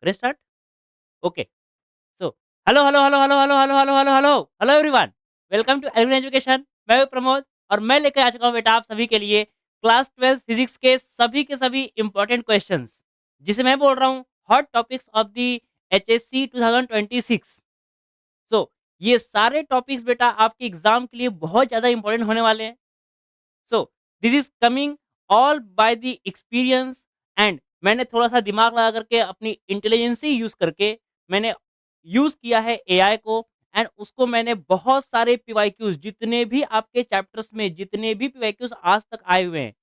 Restart? Okay. So, hello, hello, hello, hello, hello, hello, hello, hello, hello, hello everyone. Welcome to element education. मैं हूँ प्रमोद और मैं लेकर आ चुका हूँ बेटा आप सभी के लिए क्लास 12 फिजिक्स के सभी इंपॉर्टेंट क्वेश्चंस, जिसे मैं बोल रहा हूँ hot topics of the HSC 2026। सो ये सारे टॉपिक्स बेटा आपके एग्जाम के लिए बहुत ज़्यादा इंपॉर्टेंट होने वाले हैं। So this is coming all by the experience and मैंने थोड़ा सा दिमाग लगा करके अपनी इंटेलिजेंसी यूज करके मैंने यूज किया है एआई को। एंड उसको मैंने बहुत सारे पीवाईक्यूज जितने भी आपके चैप्टर्स में जितने भी पीवाईक्यूज आज तक आए हुए हैं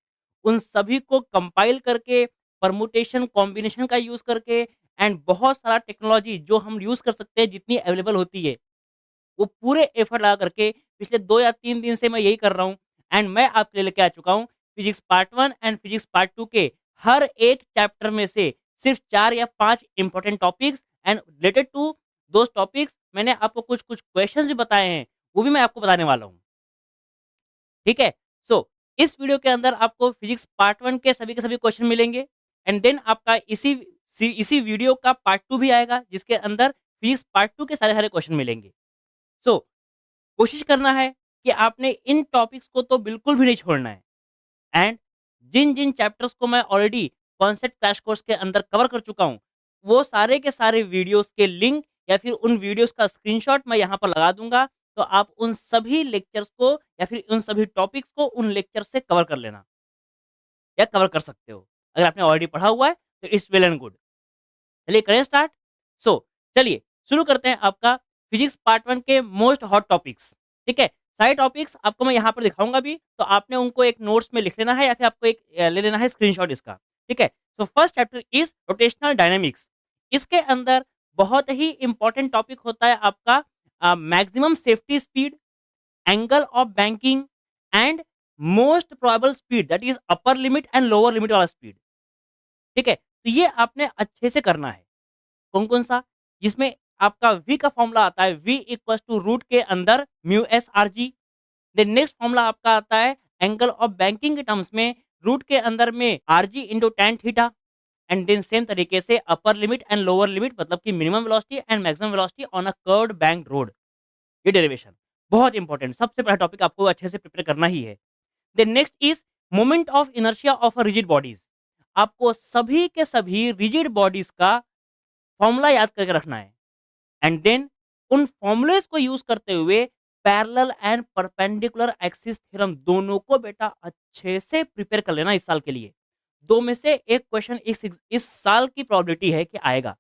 उन सभी को कंपाइल करके परमुटेशन कॉम्बिनेशन का यूज करके एंड बहुत सारा टेक्नोलॉजी जो हम यूज कर सकते हैं जितनी अवेलेबल होती है वो पूरे एफर्ट लगा करके पिछले 2 या 3 दिन से मैं यही कर रहा हूँ। एंड मैं आपके लिए लेके आ चुका हूँ physics part 1 and physics part 2 के हर एक चैप्टर में से सिर्फ 4 या 5 important topics and related to those topics मैंने आपको कुछ-कुछ क्वेश्चंस भी बताए हैं, वो भी मैं आपको बताने वाला हूँ। ठीक है? सो इस वीडियो के अंदर आपको फिजिक्स पार्ट 1 के सभी क्वेश्चन मिलेंगे एंड देन आपका इसी वीडियो का पार्ट 2 भी आएगा जिसके अंदर फिजिक्स पार्ट 2 के सारे-सारे क्वेश्चन मिलेंगे। सो कोशिश करना है कि आपने इन टॉपिक्स को तो बिल्कुल भी नहीं छोड़ना है। एंड जिन-जिन चैप्टर्स को मैं ऑलरेडी कॉन्सेप्ट क्रैश कोर्स के अंदर कवर कर चुका हूँ, वो सारे के सारे वीडियोज़ के लिंक या फिर उन वीडियोज़ का स्क्रीनशॉट मैं यहाँ पर लगा दूँगा, तो आप उन सभी लेक्चर्स को या फिर उन सभी टॉपिक्स को उन लेक्चर से कवर कर लेना या कवर कर सकते हो। अगर आपने ऑलरेडी पढ़ा हुआ है, तो इट्स वेल एंड गुड। चलिए करें स्टार्ट। सो चलिए शुरू करते हैं आपका फिजिक्स पार्ट 1 के मोस्ट हॉट टॉपिक्स। ठीक है? सारे टॉपिक्स आपको मैं यहाँ पर दिखाऊँगा भी, तो आपने उनको एक नोट्स में लिख लेना है या फिर आपको एक ले लेना है स्क्रीनशॉट इसका। ठीक है? So first chapter is rotational dynamics. इसके अंदर बहुत ही इम्पोर्टेंट टॉपिक होता है आपका maximum safety speed, angle of banking and most probable speed that is upper limit and lower limit वाला स्पीड। ठीक है? तो ये आपने अच्छे से करना है। कौन-कौन सा? जिसमें आपका V का फ़ॉर्मूला आता है V इक्वल्स टू रूट के अंदर mu S R G. Then next formula आपका आता है एंगल ऑफ बैंकिंग के टर्म्स में रूट के अंदर में R G into tan theta. And then same तरीके से upper limit and lower limit मतलब कि minimum velocity and maximum velocity on a curved bank road. ये डेरिवेशन बहुत इंपॉर्टेंट सबसे पहला टॉपिक आपको अच्छे से प्रिपेयर करना ही है। Then next is moment of inertia of a rigid bodies. आपको सभी के सभी रिजिड बॉडीज का फ़ॉर्मूला याद करके रखना है। एंड देन उन फॉर्मूलेस को यूज करते हुए parallel and perpendicular axis theorem दोनों को बेटा अच्छे से प्रिपेयर कर लेना इस साल के लिए। दो में से एक क्वेश्चन इस साल की प्रोबेबिलिटी है कि आएगा।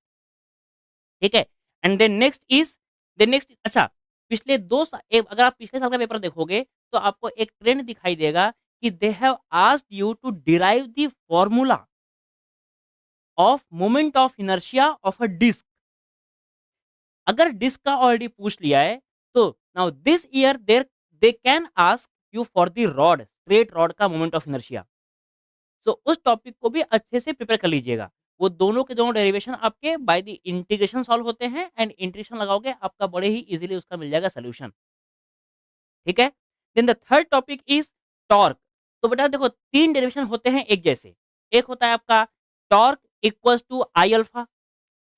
ठीक है? एंड देन नेक्स्ट अच्छा पिछले 2 सा ए अगर आप पिछले साल का पेपर देखोगे तो आपको एक ट्रेंड दिखाई देगा कि they have asked you to derive the formula of moment of inertia of a disc. अगर डिस्क का ऑलरेडी पूछ लिया है तो now this year there they can ask you for the rod straight rod का मोमेंट ऑफ इनर्शिया। सो उस topic को भी अच्छे से प्रिपेयर कर लीजिएगा। वो दोनों के दोनों डेरिवेशन आपके बाय द इंटीग्रेशन सॉल्व होते हैं एंड इंटीग्रेशन लगाओगे आपका बड़े ही इजीली उसका मिल जाएगा सोल्यूशन। ठीक है? Then the third topic is torque. तो बेटा देखो 3 डेरिवेशन होते हैं एक जैसे। एक होता है आपका torque equals to I alpha.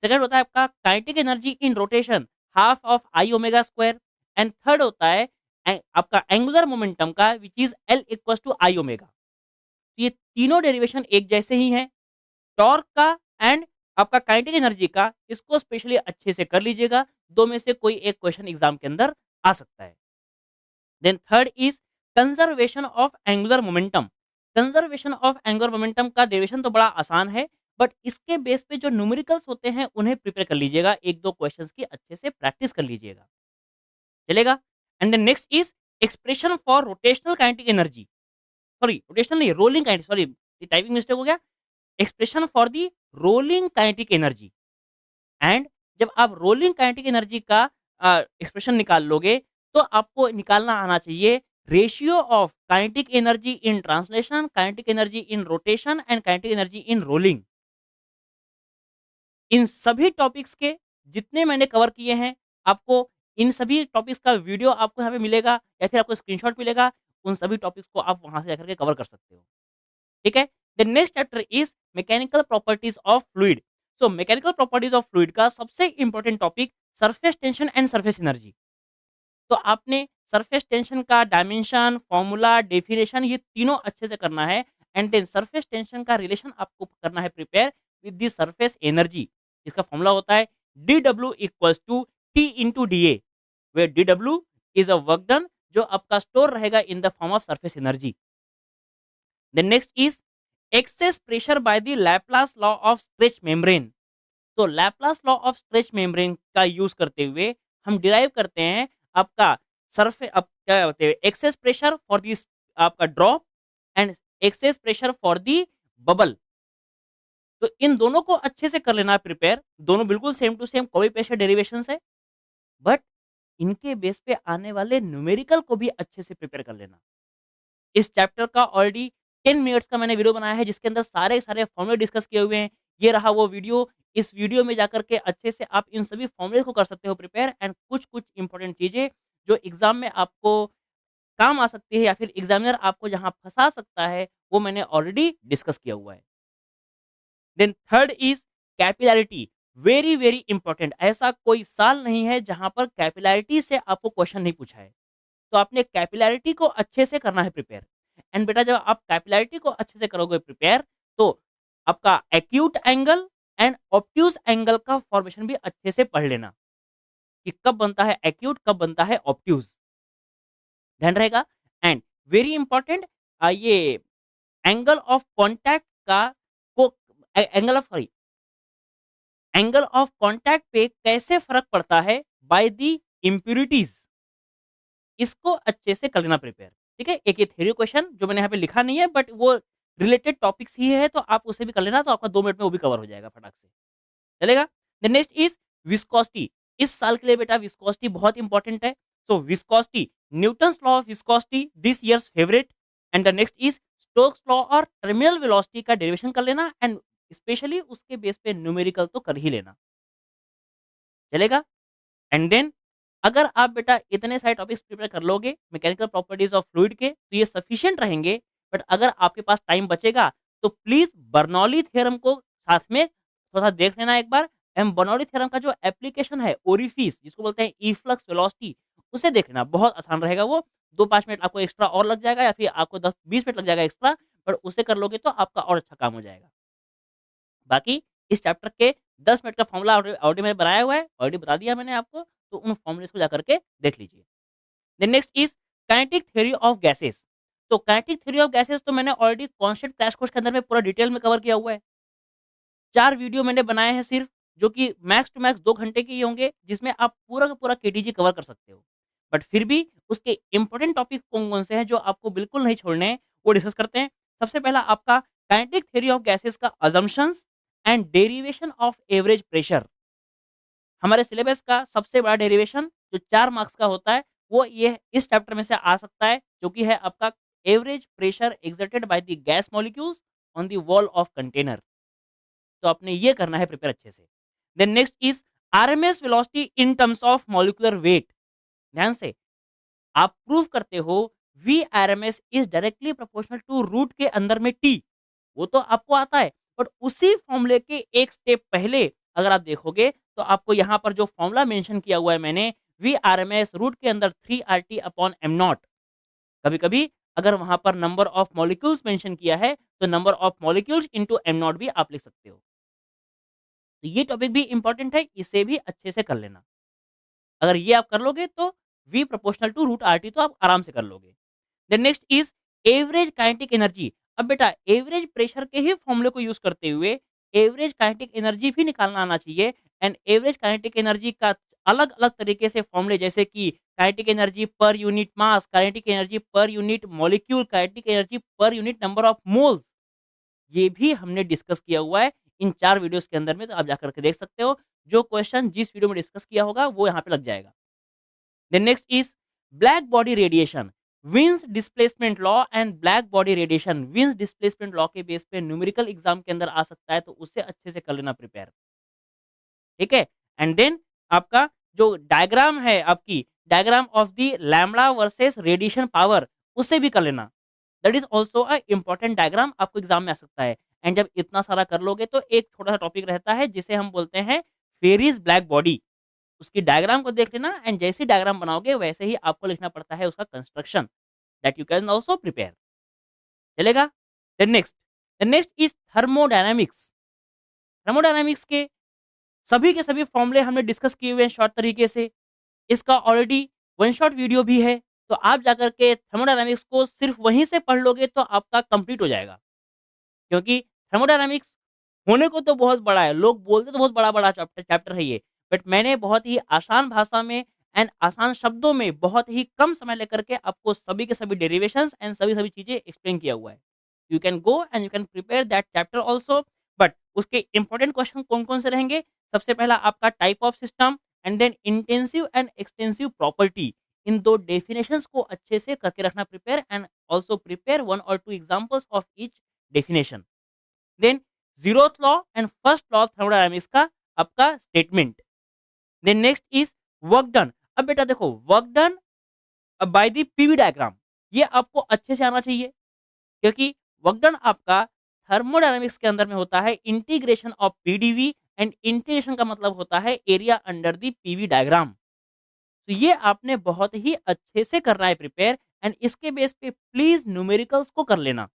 Second होता है आपका kinetic energy in rotation half of I omega square. And third होता है आपका एंगुलर मोमेंटम का which is L equals to I omega. तो ये तीनों डेरिवेशन एक जैसे ही हैं। टॉर्क का एंड आपका काइनेटिक एनर्जी का इसको स्पेशली अच्छे से कर लीजिएगा। दो में से कोई एक क्वेश्चन एग्जाम के अंदर आ सकता है। Then third is conservation of angular momentum. Conservation of angular momentum का डेरिवेशन तो बड़ा आसान है बट इसके बेस पे जो न्यूमेरिकल्स होते हैं उन्हें प्रिपेयर कर लीजिएगा। एक दो क्वेश्चंस की अच्छे से प्रैक्टिस कर लीजिएगा। चलेगा? And then next is expression for rotational kinetic energy. Sorry rotational नहीं रोलिंग काइनेटिक सॉरी ये टाइपिंग मिस्टेक हो गया। Expression for the rolling kinetic energy. And जब आप रोलिंग काइनेटिक एनर्जी का एक्सप्रेशन निकाल लोगे तो आपको निकालना आना चाहिए ratio of kinetic energy in translation, kinetic energy in rotation and kinetic energy in rolling. इन सभी टॉपिक्स के जितने मैंने कवर किए हैं, आपको इन सभी टॉपिक्स का वीडियो आपको यहाँ पे मिलेगा या फिर आपको स्क्रीनशॉट मिलेगा। उन सभी टॉपिक्स को आप वहाँ से जाकर के कवर कर सकते हो। ठीक है? The next chapter is mechanical properties of fluid. So mechanical properties of fluid का सबसे important topic surface tension and surface energy. तो आपने सरफेस टेंशन का डायमेंशन, फॉर्मूला, डेफिनेशन ये तीनों अच्छे से करना है एंड देन सरफेस टेंशन का रिलेशन आपको करना है prepare with the surface energy. इसका फॉर्मूला होता है dw equals to T into D A, where dw is a work done जो आपका स्टोर रहेगा in the form of surface energy. Then next is excess pressure by the Laplace law of stretch membrane. तो Laplace law of stretch membrane का use करते हुए हम derive करते हैं आपका सरफे अब क्या होते हैं एक्सेस प्रेशर फॉर दिस आपका drop and excess pressure for the bubble. तो इन दोनों को अच्छे से कर लेना प्रिपेयर, दोनों बिल्कुल same to same copy paste derivation है, बट इनके बेस पे आने वाले न्यूमेरिकल को भी अच्छे से प्रिपेयर कर लेना। इस चैप्टर का ऑलरेडी 10 मिनट्स का मैंने वीडियो बनाया है जिसके अंदर सारे फॉर्मूले डिस्कस किए हुए हैं। ये रहा वो वीडियो। इस वीडियो में जाकर के अच्छे से आप इन सभी फॉर्मूले को कर सकते हो प्रिपेयर एंड कुछ-कुछ इंपॉर्टेंट चीज़ें जो एग्ज़ाम में आपको काम आ सकती है या फिर एग्ज़ामिनर आपको जहाँ फँसा सकता है, वो मैंने ऑलरेडी डिस्कस किया हुआ है। Then third is capillarity, very, very important. ऐसा कोई साल नहीं है जहाँ पर कैपिलैरिटी से आपको क्वेश्चन नहीं पूछा है। तो आपने कैपिलैरिटी को अच्छे से करना है प्रिपेयर एंड बेटा जब आप कैपिलैरिटी को अच्छे से करोगे प्रिपेयर तो आपका acute angle and obtuse angle का फॉर्मेशन भी अच्छे से पढ़ लेना कि कब बनता है एक्यूट कब बनता है ऑब्ट्यूज, ध्यान रहेगा। एंड वेरी इंपॉर्टेंट ये एंगल ऑफ कॉन्टैक्ट का को angle of sorry angle of contact पे कैसे फर्क पड़ता है बाय दी इम्प्यूरिटीज, इसको अच्छे से कर लेना प्रिपेयर। ठीक है? एक ये थ्योरी क्वेश्चन जो मैंने यहाँ पे लिखा नहीं है बट वो रिलेटेड टॉपिक्स ही है तो आप उसे भी कर लेना तो आपका 2 मिनट में वो भी कवर हो जाएगा फटाक से। चलेगा? The next is viscosity. इस साल के लिए बेटा विस्कोसिटी बहुत इंपॉर्टेंट है। So viscosity, Newton's law of viscosity this year's favourite and the next is Stokes law और टर्मिनल वेलोसिटी का डेरिवेशन कर लेना एंड स्पेशली उसके बेस पे न्यूमेरिकल तो कर ही लेना। चलेगा? एंड देन अगर आप बेटा इतने सारे टॉपिक्स प्रिपेयर कर लोगे मैकेनिकल प्रॉपर्टीज ऑफ फ्लूइड के तो ये सफिशिएंट रहेंगे। बट अगर आपके पास टाइम बचेगा तो प्लीज बर्नौली थ्योरम को साथ में थोड़ा सा देख लेना एक बार एंड बर्नौली थ्योरम का जो एप्लीकेशन है ओरिफिस जिसको बोलते हैं इफ्लक्स वेलोसिटी उसे देख लेना, बहुत आसान रहेगा वो। 2-5 मिनट आपको एक्स्ट्रा और लग जाएगा या फिर आपको 10-20 मिनट लग जाएगा एक्स्ट्रा, बट उसे कर लोगे तो आपका और अच्छा काम हो जाएगा। बाकी इस चैप्टर के 10 मिनट का फॉर्मूला ऑलरेडी मैंने बनाया हुआ है, ऑलरेडी बता दिया मैंने आपको, तो उन फॉर्मूलेस को जाकर के देख लीजिए। Then next is kinetic theory of gases. तो काइनेटिक थ्योरी ऑफ गैसेस तो मैंने ऑलरेडी कॉन्स्टेंट क्रैश कोर्स के अंदर में पूरा डिटेल में कवर किया हुआ है। 4 वीडियो मैंने बनाए हैं सिर्फ, जो कि मैक्स टू मैक्स 2 घंटे के ही होंगे, जिसमें आप पूरा का पूरा केटीजी कवर कर सकते हो। बट फिर भी उसके इम्पोर्टेंट टॉपिक कौन-कौन से हैं जो आपको बिल्कुल नहीं छोड़ने हैं, वो डिस्कस करते हैं। सबसे पहला आपका काइनेटिक थ्योरी ऑफ गैसेस का assumptions and derivation of average pressure. हमारे सिलेबस का सबसे बड़ा डेरिवेशन जो 4 मार्क्स का होता है, वो ये इस चैप्टर में से आ सकता है, जो कि है आपका average pressure exerted by the gas molecules on the wall of container. तो आपने ये करना है प्रिपेयर अच्छे से। Then next is RMS velocity in terms of molecular weight. ध्यान से आप प्रूव करते हो V RMS is directly proportional to root के अंदर में टी, वो तो आपको आता है, बट उसी फॉर्मूले के एक स्टेप पहले अगर आप देखोगे तो आपको यहाँ पर जो फॉर्मूला मेंशन किया हुआ है मैंने वी आरएमएस रूट के अंदर 3 RT अपॉन एम नॉट, कभी कभी अगर वहां पर नंबर ऑफ मॉलिक्यूल्स मेंशन किया है तो number of molecules into am not भी आप लिख सकते हो। तो ये टॉपिक भी इंपॉर्टेंट है, इसे भी अच्छे से कर लेना। अगर ये आप कर लोगे तो v proportional to root RT तो आप आराम से कर लोगे। Then next is average kinetic energy. अब बेटा एवरेज प्रेशर के ही फॉर्मूले को यूज करते हुए एवरेज काइनेटिक एनर्जी भी निकालना आना चाहिए एंड एवरेज काइनेटिक एनर्जी का अलग अलग तरीके से फॉर्मूले जैसे कि kinetic energy per unit mass, kinetic energy per unit molecule, kinetic energy per unit number of moles, ये भी हमने डिस्कस किया हुआ है इन 4 वीडियोस के अंदर में, तो आप जाकर के देख सकते हो। जो क्वेश्चन जिस वीडियो में डिस्कस किया होगा वो यहाँ पे लग जाएगा। Then next is black body radiation, Wien's displacement law and black body radiation. Wien's displacement law के बेस पे न्यूमेरिकल एग्जाम के अंदर आ सकता है, तो उससे अच्छे से कर लेना प्रिपेयर। ठीक है? एंड देन आपका जो डायग्राम है, आपकी diagram of the lambda versus radiation power, उसे भी कर लेना। That is also a important diagram, आपको एग्जाम में आ सकता है। एंड जब इतना सारा कर लोगे तो एक छोटा-सा टॉपिक रहता है जिसे हम बोलते हैं फेयरीज़ ब्लैक बॉडी। उसकी डायग्राम को देख लेना एंड जैसे ही डायग्राम बनाओगे वैसे ही आपको लिखना पड़ता है उसका construction that you can also prepare. चलेगा? The next is thermodynamics. Thermodynamics के सभी फॉर्मूले हमने डिस्कस किए हुए हैं शॉर्ट तरीके से। इसका ऑलरेडी वन शॉट वीडियो भी है, तो आप जाकर के थर्मोडायनामिक्स को सिर्फ़ वहीं से पढ़ लोगे तो आपका कंप्लीट हो जाएगा। क्योंकि थर्मोडायनामिक्स होने को तो बहुत बड़ा है, लोग बोलते तो बहुत बड़ा-बड़ा चैप्टर चैप्टर है ये, बट मैंने बहुत ही आसान भाषा में एंड आसान शब्दों में बहुत ही कम समय लेकर के आपको सभी के सभी डेरिवेशंस एंड सभी-सभी चीज़ें एक्सप्लेन किया हुआ है। You can go and you can prepare that chapter also, but उसके इम्पोर्टेंट क्वेश्चन कौन-कौन से रहेंगे? सबसे पहला आपका type of system and then intensive and extensive property. इन 2 डेफिनिशंस को अच्छे से करके रखना प्रिपेयर एंड आल्सो प्रिपेयर 1 और 2 examples of each definition. Then zeroth law and first law of thermodynamics का आपका statement. Then next is work done. अब बेटा देखो work done by the PV diagram, ये आपको अच्छे से आना चाहिए क्योंकि वर्क डन आपका थर्मोडायनामिक्स के अंदर में होता है integration of PDV and integration का मतलब होता है area under the PV diagram. तो ये आपने बहुत ही अच्छे से करना है प्रिपेयर एंड इसके बेस पे प्लीज़ न्यूमेरिकल्स को कर लेना।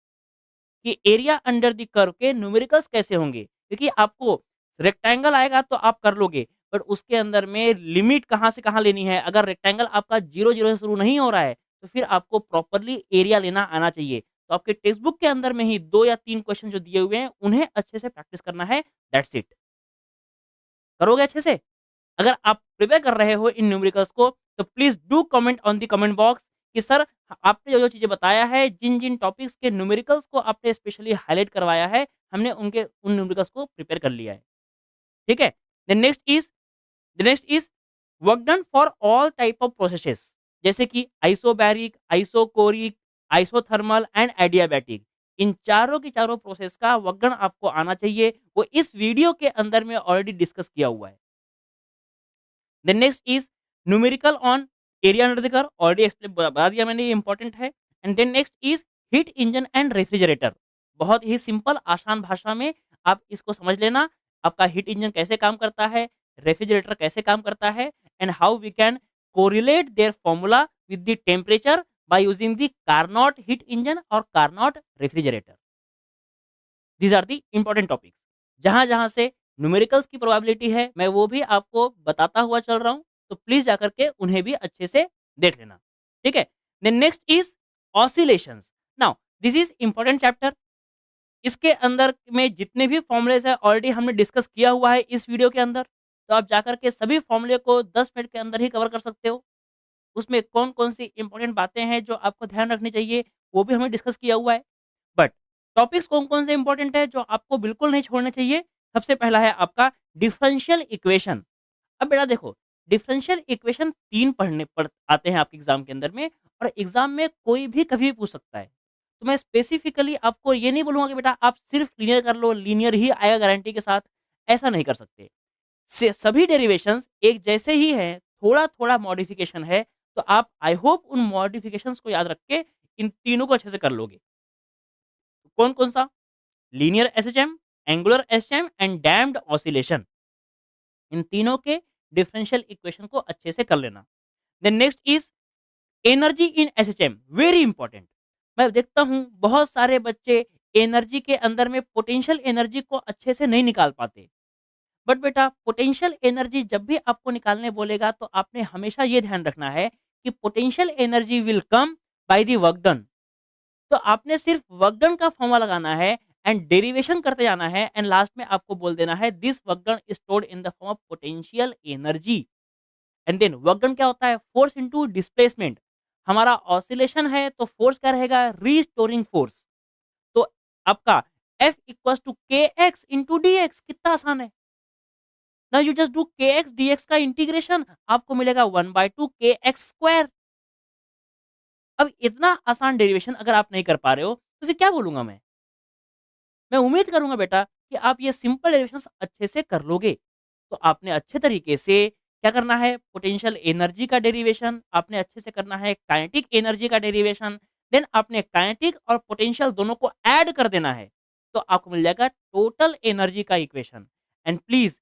कि एरिया अंडर द कर्व के न्यूमेरिकल्स कैसे होंगे? क्योंकि आपको रेक्टेंगल आएगा तो आप कर लोगे, बट उसके अंदर में लिमिट कहाँ से कहाँ लेनी है? अगर रेक्टेंगल आपका 0-0 से शुरू नहीं हो रहा है, तो फिर आपको प्रॉपरली एरिया लेना आना चाहिए। तो आपके टेक्स्ट बुक के अंदर में ही 2 या 3 क्वेश्चन जो दिए हुए हैं, उन्हें अच्छे से प्रैक्टिस करना है, दैट्स इट। करोगे अच्छे से? अगर आप प्रिपेयर कर रहे हो इन न्यूमेरिकल्स को, तो please do comment on the comment box कि सर आपने जो-जो चीज़ें बताया है, जिन-जिन टॉपिक्स के न्यूमेरिकल्स को आपने स्पेशली हाइलाइट करवाया है, हमने उनके उन न्यूमेरिकल्स को प्रिपेयर कर लिया है। ठीक है? The next is the next is work done for all type of processes जैसे कि isobaric, isochoric, isothermal and adiabatic. इन चारों की चारों प्रोसेस का वर्क डन आपको आना चाहिए। वो इस वीडियो के अंदर में ऑलरेडी डिस्कस किया हुआ है। Then next is numerical on area under the curve, already explain बता दिया मैंने, ये इंपॉर्टेंट है। And then next is heat engine and refrigerator. बहुत ही सिंपल आसान भाषा में आप इसको समझ लेना। आपका हीट इंजन कैसे काम करता है, रेफ्रिजरेटर कैसे काम करता है and how we can correlate their formula with the temperature by using the Carnot heat engine और Carnot refrigerator. These are the important topics. जहाँ-जहाँ से न्यूमेरिकल्स की प्रोबेबिलिटी है, मैं वो भी आपको बताता हुआ चल रहा हूँ, तो प्लीज़ जाकर के उन्हें भी अच्छे से देख लेना। ठीक है? Then next is oscillations. Now this is important chapter. इसके अंदर में जितने भी फ़ॉर्मूलेज़ हैं ऑलरेडी हमने डिस्कस किया हुआ है इस वीडियो के अंदर, तो आप जाकर के सभी फ़ॉर्मूले को 10 मिनट के अंदर ही कवर कर सकते हो। उसमें कौन-कौन सी इम्पोर्टेंट बातें हैं जो आपको ध्यान रखनी चाहिए, वो भी हमने डिस्कस किया हुआ है। बट टॉपिक्स कौन-कौन से इम्पोर्टेंट है जो आपको बिल्कुल नहीं छोड़ने चाहिए? सबसे पहला है आपका डिफरेंशियल इक्वेशन। अब बेटा देखो, डिफरेंशियल इक्वेशन 3 पढ़ने पड़ आते हैं आपके एग्ज़ाम के अंदर में और एग्ज़ाम में कोई भी कभी भी पूछ सकता है। तो मैं स्पेसिफिकली आपको ये नहीं बोलूँगा कि बेटा आप सिर्फ लीनियर कर लो, लीनियर ही आएगा गारंटी के साथ, ऐसा नहीं कर सकते। से सभी डेरिवेशंस एक जैसे ही हैं, थोड़ा-थोड़ा मॉडिफिकेशन है, तो आप आई होप उन मॉडिफिकेशंस को याद रख के इन तीनों को अच्छे से कर लोगे। कौन-कौन सा? Linear SHM, angular SHM and damped oscillation. इन तीनों के डिफरेंशियल इक्वेशन को अच्छे से कर लेना। Then next is energy in SHM, very important. मैं देखता हूँ बहुत सारे बच्चे एनर्जी के अंदर में पोटेंशियल एनर्जी को अच्छे से नहीं निकाल पाते। बट बेटा पोटेंशियल एनर्जी जब भी आपको निकालने बोलेगा तो आपने हमेशा ये ध्यान रखना है कि potential energy will come by the work done. तो आपने सिर्फ वर्क डन का फॉर्मूला लगाना है एंड डेरिवेशन करते जाना है एंड लास्ट में आपको बोल देना है this work done is stored in the form of potential energy. And then work done क्या होता है? Force into displacement. हमारा ऑसिलेशन है तो फोर्स क्या रहेगा? Restoring force. तो आपका F equals to k x into d x, कितना आसान है। Now you just do k x d x का इंटीग्रेशन, आपको मिलेगा 1/2 के एक्स स्क्वायर। अब इतना आसान डेरिवेशन अगर आप नहीं कर पा रहे हो तो फिर क्या बोलूंगा मैं उम्मीद करूंगा बेटा कि आप ये सिंपल डेरिवेशंस अच्छे से कर लोगे। तो आपने अच्छे तरीके से क्या करना है? पोटेंशियल एनर्जी का डेरिवेशन आपने अच्छे से करना है, काइनेटिक एनर्जी का डेरिवेशन, देन आपने काइनेटिक और पोटेंशियल दोनों को ऐड कर देना है। तो आपको मिल जाएगा टोटल एनर्जी का इक्वेशन। एंड प्लीज़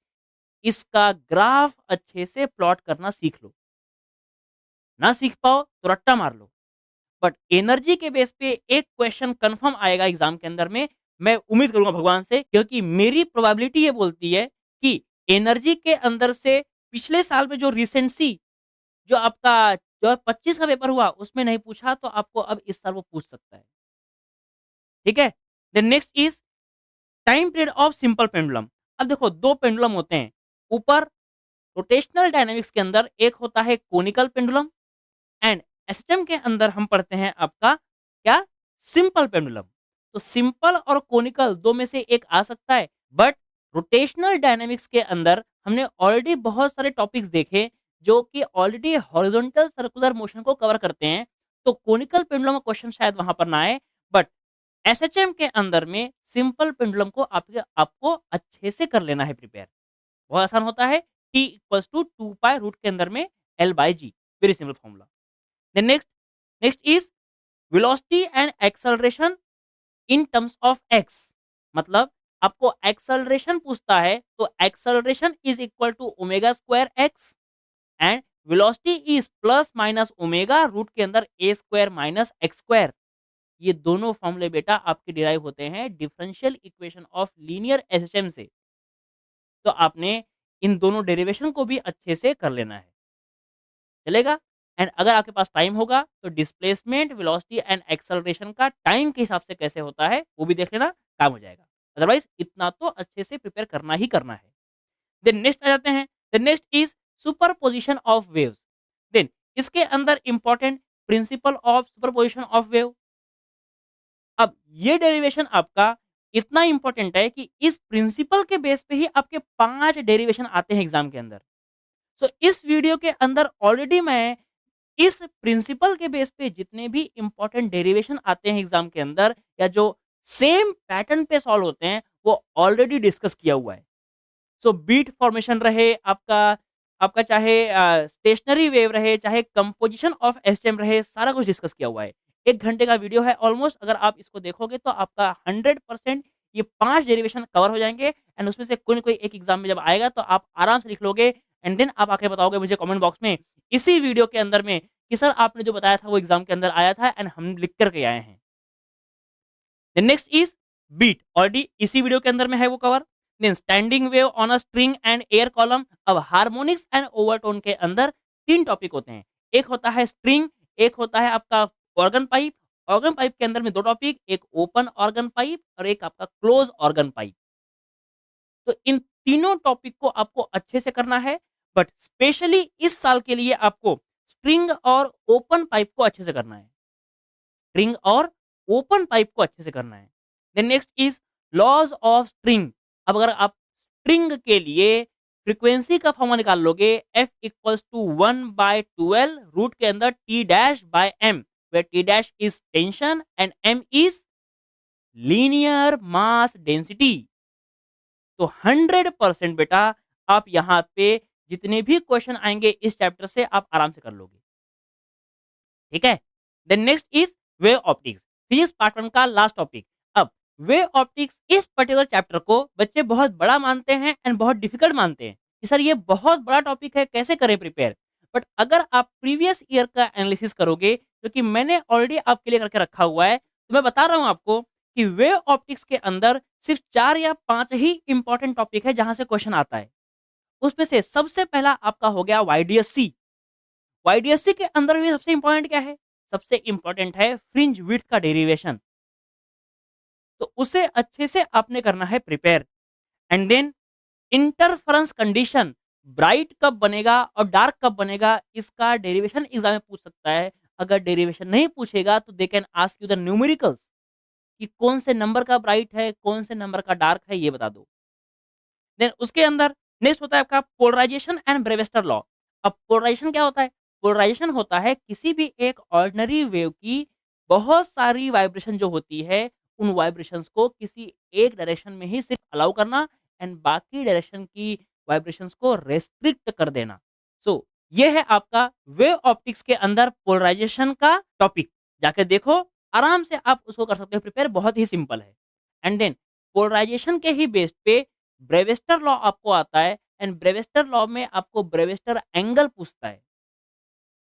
इसका ग्राफ अच्छे से प्लॉट करना सीख लो। ना सीख पाओ तो रट्टा मार लो। बट एनर्जी के बेस पे एक क्वेश्चन कंफर्म आएगा एग्जाम के अंदर में, मैं उम्मीद करूंगा भगवान से, क्योंकि मेरी प्रोबेबिलिटी ये बोलती है कि एनर्जी के अंदर से पिछले साल में जो रिसेंटली जो आपका जो 25 का पेपर हुआ उसमें नहीं पूछा, तो आपको अब इस साल वो पूछ सकता है। ठीक है। Then next is time period of simple pendulum. अब देखो दो पेंडुलम होते हैं ऊपर। रोटेशनल डायनामिक्स के अंदर एक होता है कोनिकल पेंडुलम, एंड एसएचएम के अंदर हम पढ़ते हैं आपका क्या, सिंपल पेंडुलम। तो सिंपल और कोनिकल दो में से एक आ सकता है, बट रोटेशनल डायनामिक्स के अंदर हमने ऑलरेडी बहुत सारे टॉपिक्स देखे जो कि ऑलरेडी हॉरिजॉन्टल सर्कुलर मोशन को कवर करते हैं। तो कोनिकल पेंडुलम का क्वेश्चन शायद वहां पर ना आए, बट एसएचएम के अंदर में सिंपल पेंडुलम को आपको अच्छे से कर लेना है प्रिपेयर। बहुत आसान होता है। T equals to 2 pi root के अंदर में L by g, very simple formula. Then next is velocity and acceleration in terms of x. मतलब आपको एक्सेलरेशन पूछता है तो acceleration is equal to omega square x, and velocity is plus minus omega root के अंदर a square minus x square. ये दोनों फॉर्मूले बेटा आपके डिराइव होते हैं differential equation of linear SHM से। तो आपने इन दोनों डेरिवेशन को भी अच्छे से कर लेना है, चलेगा। एंड अगर आपके पास टाइम होगा तो डिस्प्लेसमेंट वेलोसिटी एंड एक्सेलरेशन का टाइम के हिसाब से कैसे होता है वो भी देख लेना, काम हो जाएगा। अदरवाइज इतना तो अच्छे से प्रिपेयर करना ही करना है। देन नेक्स्ट आ जाते हैं। The next is superposition of waves. Then इसके अंदर important principle of superposition of wave. अब ये डेरिवेशन आपका इतना इंपॉर्टेंट है कि इस प्रिंसिपल के बेस पे ही आपके 5 डेरिवेशन आते हैं एग्जाम के अंदर। सो इस वीडियो के अंदर ऑलरेडी मैं इस प्रिंसिपल के बेस पे जितने भी इंपॉर्टेंट डेरिवेशन आते हैं एग्जाम के अंदर या जो सेम पैटर्न पे सॉल्व होते हैं वो ऑलरेडी डिस्कस किया हुआ है। सो बीट फॉर्मेशन रहे आपका आपका चाहे स्टेशनरी वेव रहे, चाहे कंपोजिशन ऑफ एसटीएम रहे, सारा कुछ डिस्कस किया हुआ है। 1 घंटे का वीडियो है ऑलमोस्ट। अगर आप इसको देखोगे तो आपका 100% ये 5 डेरिवेशन कवर हो जाएँगे, एंड उसमें से कोई न कोई एक एग्ज़ाम में जब आएगा तो आप आराम से लिख लोगे, एंड देन आप आके बताओगे मुझे कमेंट बॉक्स में इसी वीडियो के अंदर में कि सर आपने जो बताया था वो एग्ज़ाम के अंदर आया था एंड हम लिख कर के आए हैं। Then next is beat, already इसी वीडियो के अंदर में है वो cover. Then standing wave on a string and air column. अब हार्मोनिक्स एंड ओवरटोन के अंदर 3 टॉपिक होते हैं। एक होता है स्ट्रिंग, एक होता है आपका ऑर्गन पाइप। ऑर्गन पाइप के अंदर में 2 टॉपिक, एक ओपन ऑर्गन पाइप और एक आपका क्लोज ऑर्गन पाइप। तो इन तीनों टॉपिक को आपको अच्छे से करना है, बट स्पेशली इस साल के लिए आपको स्ट्रिंग और ओपन पाइप को अच्छे से करना है। स्ट्रिंग और ओपन पाइप को अच्छे से करना है। Then next is laws of string. अब अगर आप स्ट्रिंग के लिए फ्रीक्वेंसी का फॉर्मूला निकाल लोगे, F इक्वल्स टू 1/12 रूट के अंदर T dash by M, where T dash is tension and M is linear mass density. तो 100% बेटा आप यहाँ पे जितने भी क्वेश्चन आएंगे इस चैप्टर से आप आराम से कर लोगे। ठीक है। Then next is wave optics, physics part 1 का लास्ट टॉपिक। अब वेव ऑप्टिक्स इस पर्टिकुलर चैप्टर को बच्चे बहुत बड़ा मानते हैं एंड बहुत डिफिकल्ट मानते हैं कि सर ये बहुत बड़ा टॉपिक है, कैसे करें प्रिपेयर। बट अगर आप प्रीवियस ईयर का एनालिसिस करोगे, जो कि मैंने ऑलरेडी आपके लिए करके रखा हुआ है, तो मैं बता रहा हूं आपको कि वेव ऑप्टिक्स के अंदर सिर्फ 4 या 5 ही इंपॉर्टेंट टॉपिक है जहां से क्वेश्चन आता है। उसमें से सबसे पहला आपका हो गया वाईडीएससी। वाईडीएससी के अंदर भी सबसे इंपॉर्टेंट क्या है? सबसे इंपॉर्टेंट है फ्रिंज विड्थ का डेरिवेशन। तो उसे अच्छे से आपने करना है prepare. And then interference condition, bright कब बनेगा और डार्क कब बनेगा, इसका डेरिवेशन एग्जाम में पूछ सकता है। अगर डेरिवेशन नहीं पूछेगा तो दे can ask you the numericals कि कौन से नंबर का ब्राइट है, कौन से नंबर का डार्क है, ये बता दो। देन उसके अंदर नेक्स्ट होता है आपका पोलराइजेशन एंड ब्रेविस्टर लॉ। अब पोलराइजेशन क्या होता है? पोलराइजेशन होता है किसी भी एक ऑर्डिनरी वेव की बहुत सारी वाइब्रेशन जो होती है, उन वाइब्रेशंस को किसी एक डायरेक्शन में ही सिर्फ अलाउ करना एंड बाकी डायरेक्शन की वाइब्रेशंस को रेस्ट्रिक्ट कर देना। सो ये है आपका वेव ऑप्टिक्स के अंदर पोलराइजेशन का टॉपिक। जाके देखो, आराम से आप उसको कर सकते हो प्रिपेयर, बहुत ही सिंपल है। एंड देन पोलराइजेशन के ही बेस पे ब्रेविस्टर लॉ आपको आता है एंड ब्रेविस्टर लॉ में आपको ब्रेविस्टर एंगल पूछता है।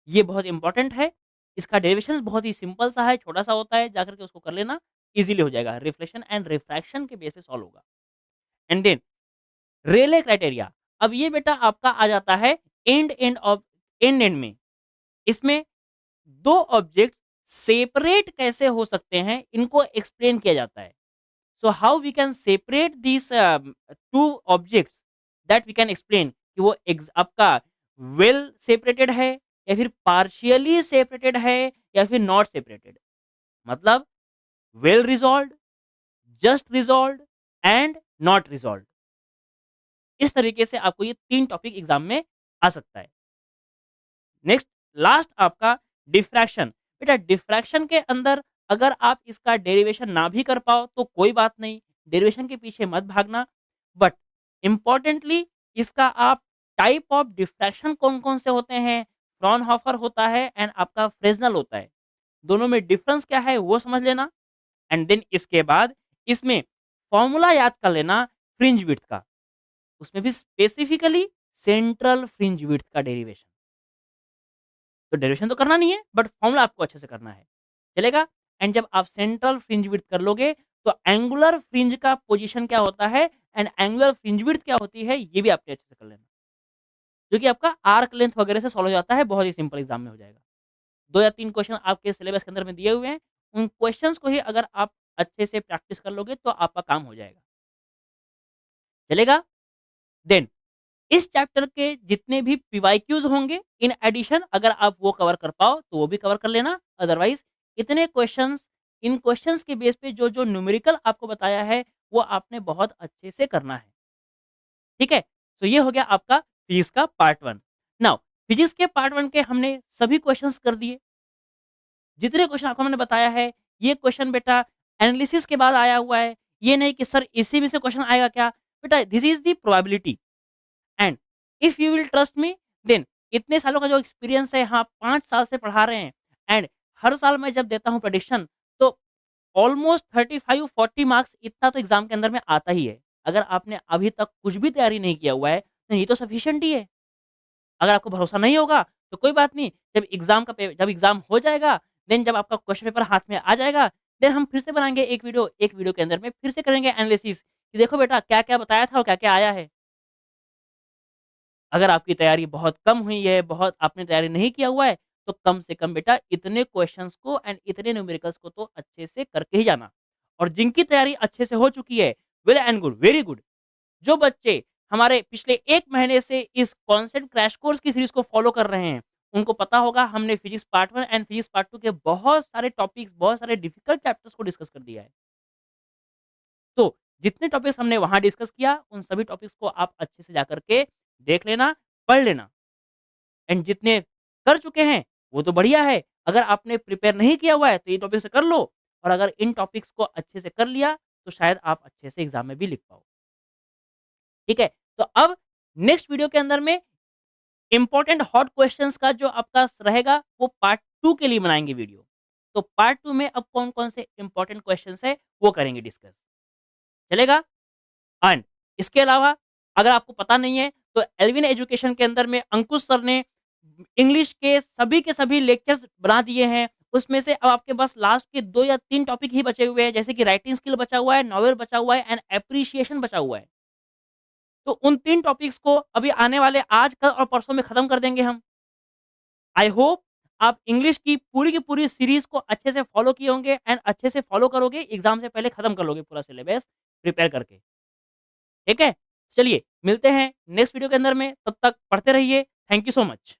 ये बहुत इंपॉर्टेंट है। इसका डेरिवेशन बहुत ही सिंपल सा है, छोटा-सा होता है, जाकर के उसको कर लेना, ईज़िली हो जाएगा। रिफ्लेक्शन एंड रिफ्रैक्शन के बेस पे सॉल्व होगा। एंड देन रेले क्राइटेरिया, अब ये बेटा आपका आ जाता है एंड में। इसमें 2 ऑब्जेक्ट्स सेपरेट कैसे हो सकते हैं, इनको एक्सप्लेन किया जाता है। So how we can separate this 2 objects that we can explain कि वो आपका वेल सेपरेटेड है या फिर पार्शियली सेपरेटेड है या फिर नॉट सेपरेटेड। मतलब वेल रिज़ॉल्व्ड, जस्ट रिज़ॉल्व्ड एंड नॉट रिज़ॉल्व्ड। इस तरीके से आपको ये 3 टॉपिक एग्ज़ाम में आ सकता है। नेक्स्ट लास्ट आपका डिफ्रैक्शन। बेटा डिफ्रैक्शन के अंदर अगर आप इसका डेरिवेशन ना भी कर पाओ तो कोई बात नहीं, डेरिवेशन के पीछे मत भागना। बट इम्पोर्टेंटली इसका आप टाइप ऑफ डिफ्रैक्शन कौन-कौन से होते हैं, फ्रॉनहोफर होता है एंड आपका फ्रेस्नेल होता है। दोनों में डिफरेंस क्या है वो समझ लेना एंड देन इसके बाद इसमें फॉर्मूला याद कर लेना फ्रिंज विड्थ का। उसमें भी स्पेसिफिकली सेंट्रल फ्रिंज विड्थ का डेरिवेशन। तो डेरिवेशन तो करना नहीं है बट फॉर्मूला आपको अच्छे से करना है। चलेगा? एंड जब आप सेंट्रल फ्रिंज विड्थ कर लोगे तो एंगुलर फ्रिंज का पोजीशन क्या होता है एंड एंगुलर फ्रिंज विड्थ क्या होती है ये भी आपने अच्छे से कर लेना। जो कि आपका आर्क लेंथ वगैरह से सॉल्व हो जाता है, बहुत ही सिंपल एग्जाम में हो जाएगा। 2 या 3 क्वेश्चन आपके सिलेबस के अंदर में दिए हुए हैं। उन क्वेश्चंस को ही अगर आप अच्छे से प्रैक्टिस कर लोगे तो आपका काम हो जाएगा। चलेगा? देन इस चैप्टर के जितने भी पीवाईक्यूज़ होंगे इन एडिशन अगर आप वो कवर कर पाओ तो वो भी कवर कर लेना। अदरवाइज़ इतने क्वेश्चंस इन क्वेश्चंस के बेस पे जो-जो न्यूमेरिकल आपको बताया है वो आपने बहुत अच्छे से करना है। ठीक है? तो ये हो गया आपका फिजिक्स का पार्ट 1। नाउ फिजिक्स के पार्ट 1 के हमने सभी क्वेश्चंस कर दिए। जितने क्वेश्चन आपको मैंने बताया है, ये क्वेश्चन बेटा एनालिसिस के बाद आया हुआ है। ये नहीं कि सर इसी में से क्वेश्चन आएगा क्या? बेटा this is the probability and if you will trust me then इतने सालों का जो एक्सपीरियंस है, हाँ 5 साल से पढ़ा रहे हैं एंड हर साल मैं जब देता हूँ प्रेडिक्शन तो ऑलमोस्ट 35-40 मार्क्स इतना तो एग्ज़ाम के अंदर में आता ही है। अगर आपने अभी तक कुछ भी तैयारी नहीं किया हुआ है, तो ये तो सफिशिएंट ही है। अगर आपको भरोसा नहीं होगा तो कोई बात नहीं, जब एग्ज़ाम हो जाएगा, देन जब आपका क्वेश्चन पेपर हाथ में आ जाएगा, देन हम फिर से बनाएँगे एक वीडियो के अंदर में फिर से करेंगे एनालिसिस कि देखो बेटा क्या-क्या बताया था और क्या-क्या आया है। अगर आपकी तैयारी बहुत कम हुई है, बहुत आपने तैयारी नहीं किया हुआ है, तो कम से कम बेटा इतने क्वेश्चंस को एंड इतने न्यूमेरिकल्स को तो अच्छे से करके ही जाना। और जिनकी तैयारी अच्छे से हो चुकी है, well and good, very good. जो बच्चे हमारे पिछले 1 महीने से इस कॉन्सेप्ट क्रैश कोर्स की सीरीज़ को फ़ॉलो कर रहे हैं, उनको पता होगा हमने physics part 1 and physics part 2 के बहुत सारे टॉपिक्स, बहुत सारे डिफिकल्ट चैप्टर्स को डिस्कस कर दिया है। तो जितने टॉपिक्स हमने वहाँ डिस्कस किया, उन सभी टॉपिक्स को आप अच्छे से जाकर के देख लेना, पढ़ लेना एंड जितने कर चुके हैं, वो तो बढ़िया है। अगर आपने प्रिपेयर नहीं किया हुआ है, तो ये टॉपिक से कर लो और अगर इन टॉपिक्स को अच्छे से कर लिया, तो शायद आप अच्छे से एग्ज़ाम में भी लिख पाओ। ठीक है? तो अब नेक्स्ट वीडियो के अंदर में इम्पोर्टेंट हॉट क्वेश्चंस का जो आपका रहेगा, वो पार्ट 2 के लिए बनाएँगे वीडियो। तो पार्ट 2 में अब कौन-कौन से इम्पोर्टेंट क्वेश्चंस हैं, वो करेंगे डिस्कस। चलेगा? एंड इसके अलावा अगर आपको पता नहीं है तो एल्विन एजुकेशन के अंदर में अंकुश सर ने इंग्लिश के सभी लेक्चर्स बना दिए हैं। उसमें से अब आपके पास लास्ट के 2 या 3 टॉपिक ही बचे हुए हैं जैसे कि राइटिंग स्किल बचा हुआ है, नॉवेल बचा हुआ है एंड एप्रिसिएशन बचा हुआ है। तो उन 3 टॉपिक्स को अभी आने वाले आज, कल और परसों में खत्म कर देंगे हम। आई होप आप इंग्लिश की पूरी सीरीज़ को अच्छे से फॉलो किए होंगे एंड अच्छे से फॉलो करोगे, एग्ज़ाम से पहले खत्म कर लोगे पूरा सिलेबस प्रिपेयर करके। ठीक है? चलिए मिलते हैं नेक्स्ट वीडियो के अंदर में, तब तक पढ़ते रहिए। Thank you so much.